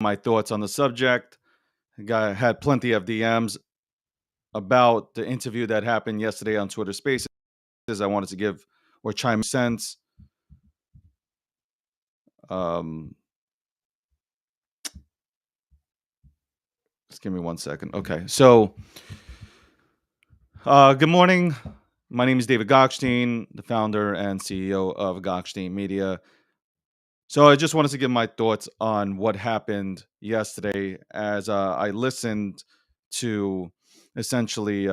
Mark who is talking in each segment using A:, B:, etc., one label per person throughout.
A: my thoughts on the subject. Had plenty of DMs about the interview that happened yesterday on Twitter Spaces. I wanted to give or chime sense. Um, just give me 1 second. Okay, so good morning. My name is David Gokhshtein, the founder and CEO of Gokhshtein Media. So I just wanted to give my thoughts on what happened yesterday as I listened to essentially.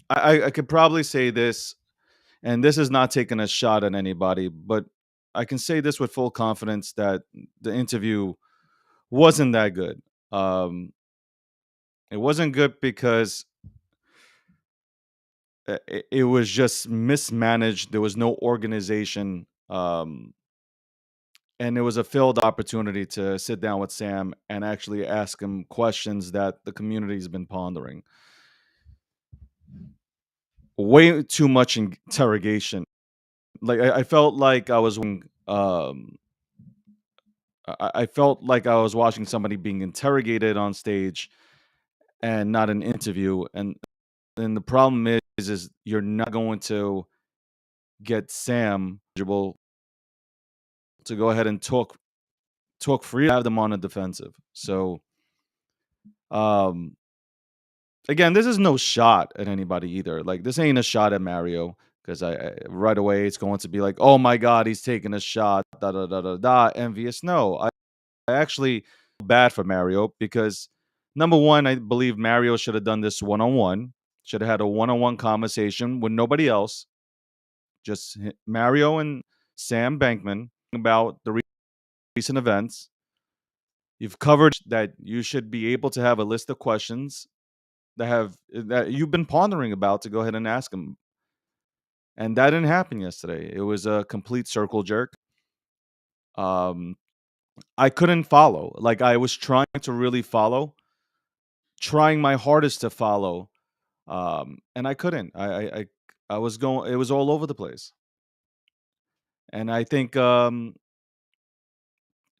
A: I could probably say this, and this is not taking a shot at anybody, but I can say this with full confidence that the interview wasn't that good. Um, it wasn't good because it was just mismanaged. There was no organization. And it was a failed opportunity to sit down with Sam and actually ask him questions that the community's been pondering. Way too much interrogation. Like I felt like I was I felt like I was watching somebody being interrogated on stage and not an interview. And the problem is you're not going to get Sam to go ahead and talk free, have them on a defensive. So um again, this is no shot at anybody either. Like this ain't a shot at Mario because I right away it's going to be like, oh my god, he's taking a shot, da da da da da, envious. No, I actually feel bad for Mario because number one, I believe Mario should have done this one on one, should have had a one on one conversation with nobody else, just Mario and Sam Bankman about the recent events. You've covered that you should be able to have a list of questions that you've been pondering about to go ahead and ask him. And that didn't happen yesterday. It was a complete circle jerk. Um, I couldn't follow. Like I was trying to really follow, trying my hardest to follow, and I couldn't. I was going. It was all over the place. And I think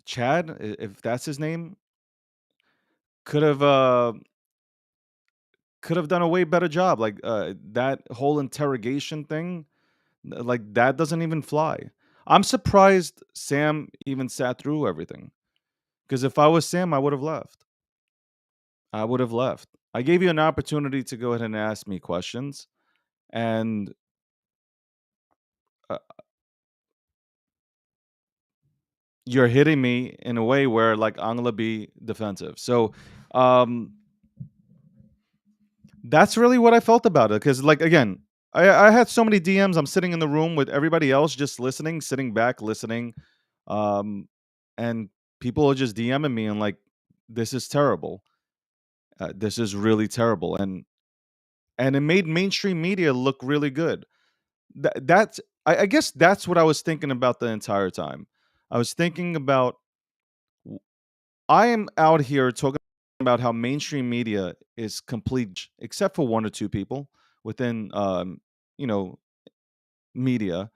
A: Chad, if that's his name, could have could have done a way better job. Like that whole interrogation thing, like that doesn't even fly. I'm surprised Sam even sat through everything. Because if I was Sam, I would have left. I would have left. I gave you an opportunity to go ahead and ask me questions, and uh, you're hitting me in a way where like I'm gonna be defensive. So um, that's really what I felt about it. Because like again, I had so many DMs. I'm sitting in the room with everybody else, just listening, sitting back, listening, um, and people are just DMing me and like, this is terrible. This is really terrible, and it made mainstream media look really good. That's I guess that's what I was thinking about the entire time. I was thinking about w- I am out here talking about how mainstream media is complete, except for one or two people within you know media,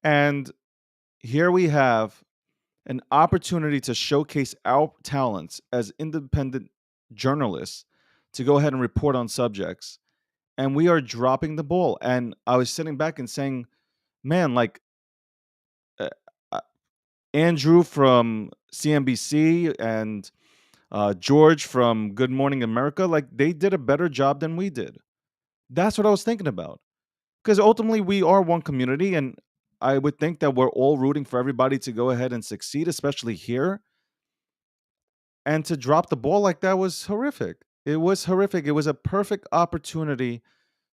A: and here we have an opportunity to showcase our talents as independent journalists to go ahead and report on subjects, and we are dropping the ball. And I was sitting back and saying, man, like uh, uh, Andrew from CNBC and George from Good Morning America, like they did a better job than we did. That's what I was thinking about. Because ultimately, we are one community, and I would think that we're all rooting for everybody to go ahead and succeed, especially here. And to drop the ball like that was horrific. It was horrific. It was a perfect opportunity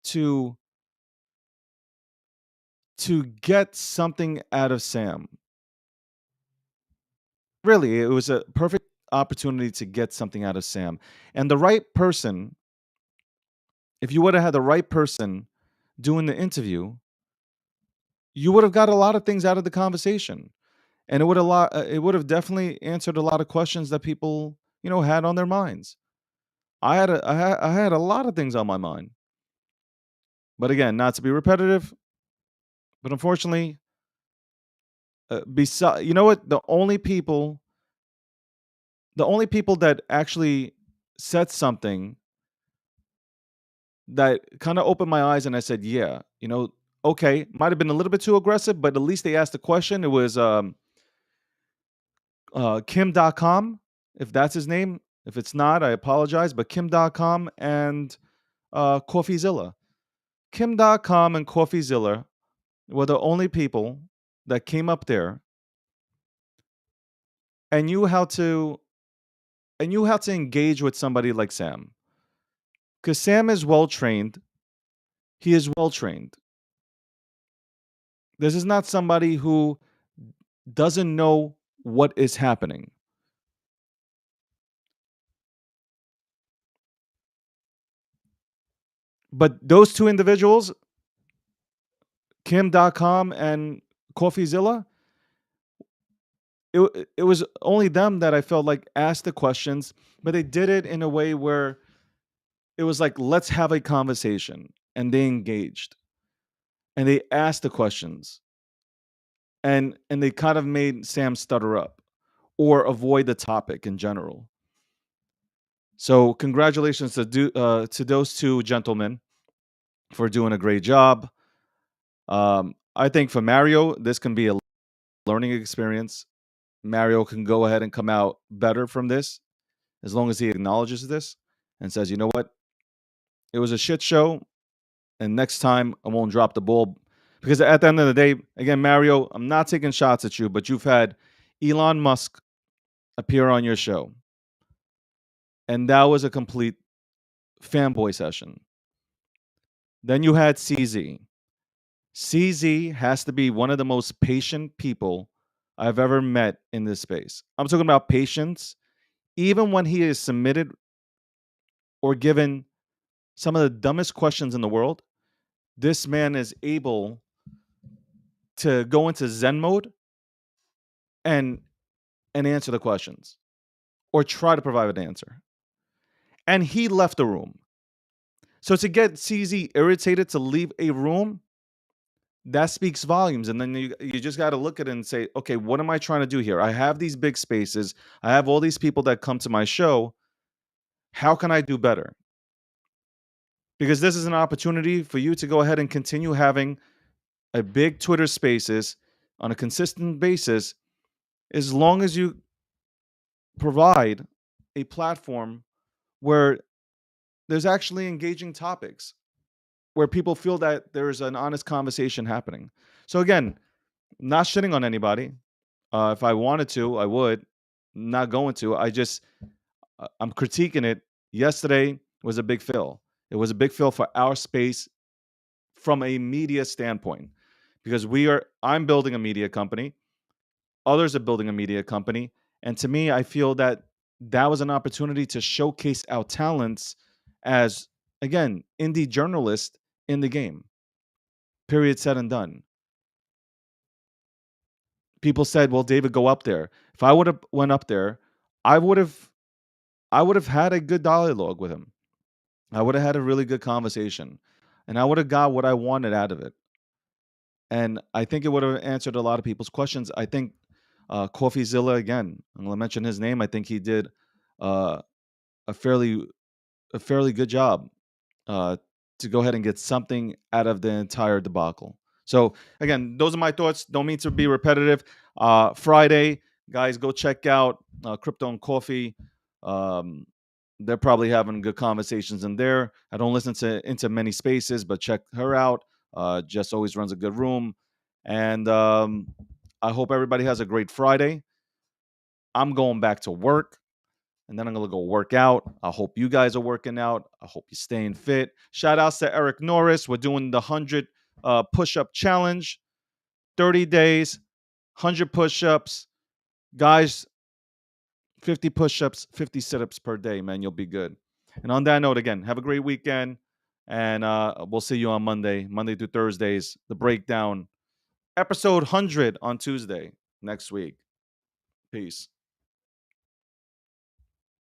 A: to get something out of Sam. Really, it was a perfect opportunity to get something out of Sam. And the right person, if you would have had the right person doing the interview, you would have got a lot of things out of the conversation. And it would have definitely answered a lot of questions that people, had on their minds. I had a lot of things on my mind. But again, not to be repetitive, but unfortunately, beside you know what, the only people The only people that actually said something that kind of opened my eyes and I said, yeah, okay, might have been a little bit too aggressive, but at least they asked the question. It was Kim.com, if that's his name. If it's not, I apologize, but Kim.com and CoffeeZilla. Kim.com and CoffeeZilla were the only people that came up there and knew how to engage with somebody like Sam. Because Sam is well trained. He is well trained. This is not somebody who doesn't know what is happening. But those two individuals, Kim.com and CoffeeZilla, it was only them that I felt like asked the questions, but they did it in a way where it was like, let's have a conversation. And they engaged and they asked the questions and they kind of made Sam stutter up or avoid the topic in general. So congratulations to those two gentlemen for doing a great job. I think for Mario, this can be a learning experience. Mario can go ahead and come out better from this as long as he acknowledges this and says, you know what, it was a shit show, and next time I won't drop the ball. Because at the end of the day, again, Mario, I'm not taking shots at you, but you've had Elon Musk appear on your show, and that was a complete fanboy session. Then you had CZ. CZ has to be one of the most patient people I've ever met in this space. I'm talking about patience. Even when he is submitted or given some of the dumbest questions in the world, this man is able to go into Zen mode and answer the questions or try to provide an answer. And he left the room. So to get CZ irritated to leave a room, that speaks volumes. And then you just got to look at it and say, okay, what am I trying to do here? I have these big spaces. I have all these people that come to my show. How can I do better? Because this is an opportunity for you to go ahead and continue having a big Twitter spaces on a consistent basis, as long as you provide a platform where there's actually engaging topics, where people feel that there's an honest conversation happening. So again, not shitting on anybody. If I wanted to, I would. Not going to. I'm critiquing it. Yesterday was a big fail. It was a big fail for our space from a media standpoint, because I'm building a media company. Others are building a media company. And to me, I feel that that was an opportunity to showcase our talents as, again, indie journalists in the game. Period, said and done. People said, "Well, David, go up there." If I would have went up there, I would have had a good dialogue with him. I would have had a really good conversation, and I would have got what I wanted out of it. And I think it would have answered a lot of people's questions. I think CoffeeZilla, again, I'm going to mention his name. I think he did uh, a fairly good job uh, to go ahead and get something out of the entire debacle. So again, those are my thoughts. Don't mean to be repetitive. Friday, guys, go check out Crypto and Coffee. Um, they're probably having good conversations in there. I don't listen to into many spaces, but check her out. Jess always runs a good room, and I hope everybody has a great Friday. I'm going back to work, and then I'm gonna go work out. I hope you guys are working out. I hope you're staying fit. Shout outs to Eric Norris. We're doing the 100 push-up challenge. 30 days, 100 push-ups. Guys, 50 push-ups, 50 sit-ups per day, man. You'll be good. And on that note, again, have a great weekend. And we'll see you on Monday through Thursdays, the breakdown. Episode 100 on Tuesday next week. Peace.